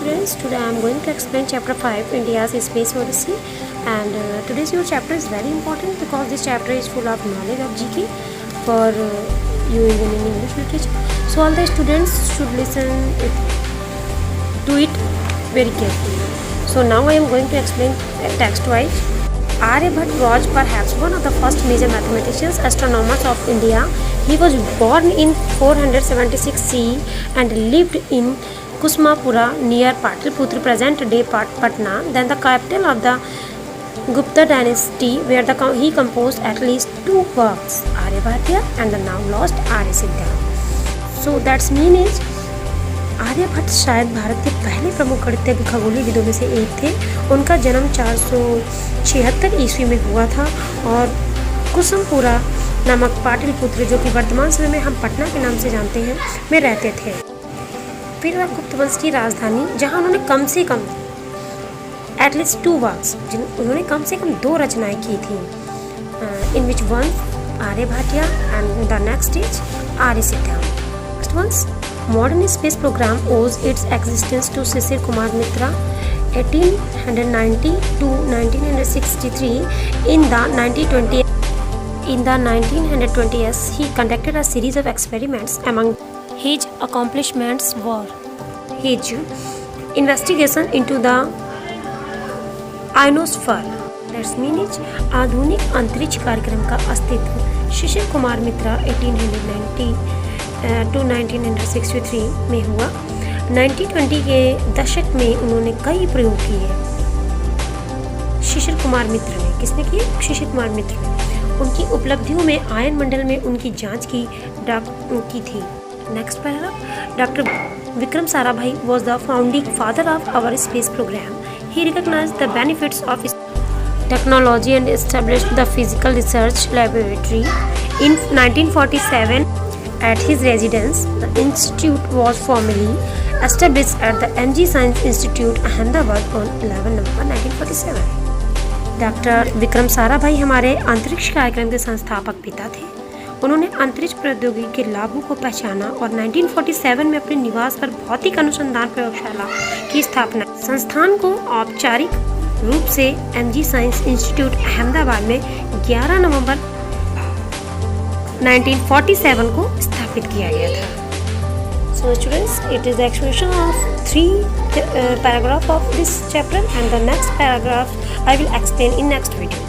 students, today I am going to explain chapter 5 India's Space Odyssey, and today's your chapter is very important because this chapter is full of knowledge of GK for you even in English literature. So all the students should listen to it very carefully. So now I am going to explain text wise. Aryabhatta was perhaps one of the first major mathematicians, astronomers of India. He was born in 476 CE and lived in Kusmapura near Pataliputra, present-day Patna, then the capital of the Gupta dynasty, where he composed at least two works, Aryabhatta and the now lost Aryasiddha. So that's mean is Aryabhata शायद भारत के पहले प्रमुख गणितज्ञ खगोलीविदों में से एक थे। उनका जन्म 476 ईस्वी में हुआ था और कुसुमपुरा नामक पाटलिपुत्र, जो कि वर्तमान समय में हम पटना के नाम से जानते हैं, में रहते थे। फिर वह गुप्त वंश की राजधानी, जहां उन्होंने कम से कम एटलीस्ट टू वर्क्स, उन्होंने कम से कम दो रचनाएं की थी, in which one Aryabhatta and the next is Aryasiddha. Next ones Modern space program owes its existence to Shishir Kumar Mitra, 1890 to 1963. In the 1920s, he conducted a series of experiments. Among his accomplishments were his investigation into the ionosphere. That's means आधुनिक अंतरिक्ष कार्यक्रम का अस्तित्व शिशिर कुमार मित्रा 1890 to 1963 में हुआ। 1920 के दशक में उन्होंने कई प्रयोग किए। शिशिर कुमार मित्र ने, किसने किए? शिशिर कुमार मित्र ने। उनकी उपलब्धियों में आयन मंडल में उनकी जांच की थी। Next paragraph, doctor Vikram Sarabhai was the founding father of our space program. He recognized the benefits of technology and established the physical research laboratory. In 1947, at his residence, the institute was formally established at the MG Science Institute, Ahmedabad on 11 November 1947. Doctor Vikram Sarabhai हमारे अंतरिक्ष कार्यक्रम के संस्थापक पिता थे। उन्होंने अंतरिक्ष प्रौद्योगिकी के लाभों को पहचाना और 1947 में अपने निवास पर भौतिक अनुसंधान प्रयोगशाला की स्थापना। संस्थान को औपचारिक रूप से MG साइंस इंस्टीट्यूट अहमदाबाद में 11 नवंबर 1947 को स्थापित किया गया था। So students, it is the explanation of 3 paragraph of this chapter, and the next paragraph I will explain in next video.